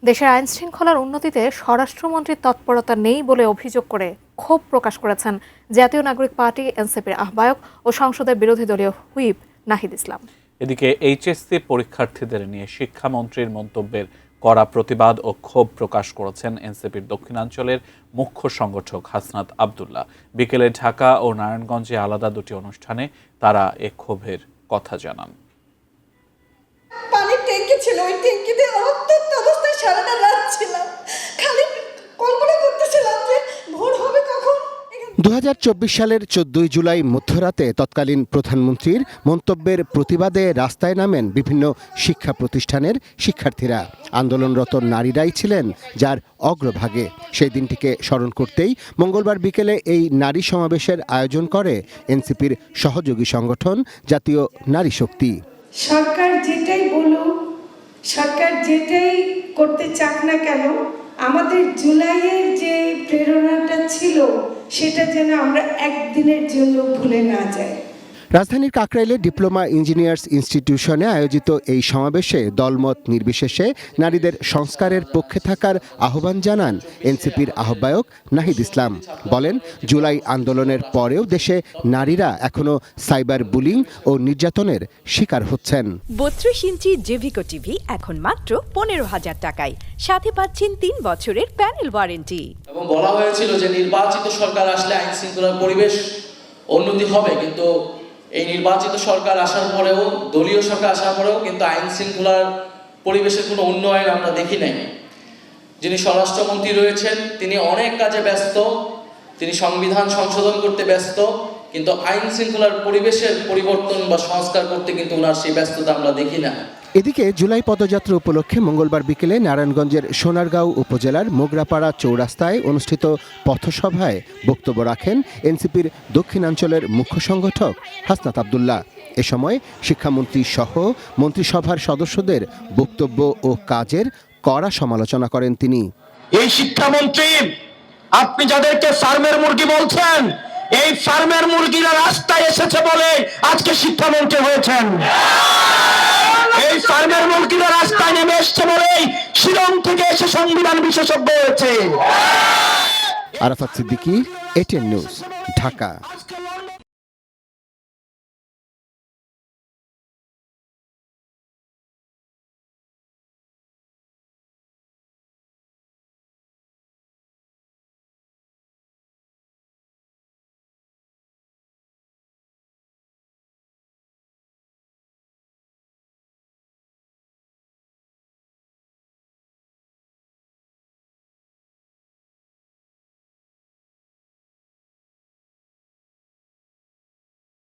দেশের আইন শৃঙ্খলার উন্নতিতে স্বরাষ্ট্রমন্ত্রীর তৎপরতা নেই বলে অভিযোগ করে ক্ষোভ প্রকাশ করেছেন জাতীয় নাগরিক পার্টি এনসিপির আহ্বায়ক ও সংসদের বিরোধী দলীয় হুইপ নাহিদ ইসলাম। এদিকে এইচএসসি পরীক্ষার্থীদের নিয়ে শিক্ষামন্ত্রীর মন্তব্যের কড়া প্রতিবাদ ও ক্ষোভ প্রকাশ করেছেন এনসিপির দক্ষিণাঞ্চলের মুখ্য সংগঠক হাসনাত আব্দুল্লাহ। বিকেলে ঢাকা ও নারায়ণগঞ্জে আলাদা দুটি অনুষ্ঠানে তারা এ ক্ষোভের কথা জানান। পানির ট্যাঙ্কি ছিল, ওই ট্যাঙ্কিতে অত্যন্ত অবস্থায় সারাটা রাত ছিলাম, খালি কল্পনা করতেছিলাম যে ভোর হবে কখন। 2024 সালের 14 জুলাই মধ্যরাতে তৎকালীন প্রধানমন্ত্রীর মন্তব্যের প্রতিবাদে রাস্তায় নামেন বিভিন্ন শিক্ষা প্রতিষ্ঠানের শিক্ষার্থীরা। আন্দোলনরত নারীরাই ছিলেন যার অগ্রভাগে। সেই দিনটিকে স্মরণ করতেই মঙ্গলবার বিকেলে এই নারী সমাবেশের আয়োজন করে এনসিপির সহযোগী সংগঠন জাতীয় নারী শক্তি। সরকার যেটাই বলুক, সরকার যেটাই করতে চাক না কেন, আমাদের জুলাইয়ের যে প্রেরণাটা ছিল সেটা যেন আমরা একদিনের জন্য ভুলে না যাই। রাজধানীর কাকরাইলে ডিপ্লোমা ইঞ্জিনিয়ার্স ইনস্টিটিউশনে আয়োজিত এই সমাবেশে দলমত নির্বিশেষে নারীদের সংস্কারের পক্ষে থাকার আহ্বান জানান এনসিপির আহ্বায়ক নাহিদ ইসলাম। বলেন, জুলাই আন্দোলনের পরেও দেশে নারীরা এখনো সাইবার বুলিং ও নির্যাতনের শিকার হচ্ছেন। 32 ইঞ্চি জেভিকো টিভি এখন মাত্র 15,000 টাকায়, সাথে পাচ্ছেন 3 বছরের প্যানেল ওয়ারেন্টি। এবং বলা হয়েছিল যে নির্বাচিত সরকার আসলে আইন শৃঙ্খলার পরিবেশ উন্নতি হবে, কিন্তু এই নির্বাচিত সরকার আসার পরেও, দলীয় সরকার আসার পরেও কিন্তু আইন শৃঙ্খলার পরিবেশের কোনো উন্নয়ন আমরা দেখি নাই। যিনি স্বরাষ্ট্রমন্ত্রী রয়েছেন তিনি অনেক কাজে ব্যস্ত, তিনি সংবিধান সংশোধন করতে ব্যস্ত, কিন্তু আইন শৃঙ্খলার পরিবেশের পরিবর্তন বা সংস্কার করতে কিন্তু ওনার সেই ব্যস্ততা আমরা দেখি না। এদিকে জুলাই পদযাত্রা উপলক্ষে মঙ্গলবার বিকেলে নারায়ণগঞ্জের সোনারগাঁও উপজেলার মোগরাপাড়া চৌরাস্তায় অনুষ্ঠিত পথসভায় বক্তব্য রাখেন এনসিপির দক্ষিণাঞ্চলের মুখ্য সংগঠক হাসনাত আব্দুল্লাহ। এ সময় শিক্ষামন্ত্রী সহ মন্ত্রিসভার সদস্যদের বক্তব্য ও কাজের কড়া সমালোচনা করেন তিনি। এই শিক্ষামন্ত্রী, আপনি যাদেরকে ফার্মের মুরগি বলছেন, এই ফার্মের মুরগিরা রাস্তায় এসেছে বলে আজকে শিক্ষামন্ত্রী হয়েছেন। এই ফার্মের মুরগিরা রাস্তায় নেমে এসছে বলেই শিলং থেকে এসে সংবিধান বিশেষজ্ঞ হয়েছে। Arafat Siddiqui, ATN news, Dhaka.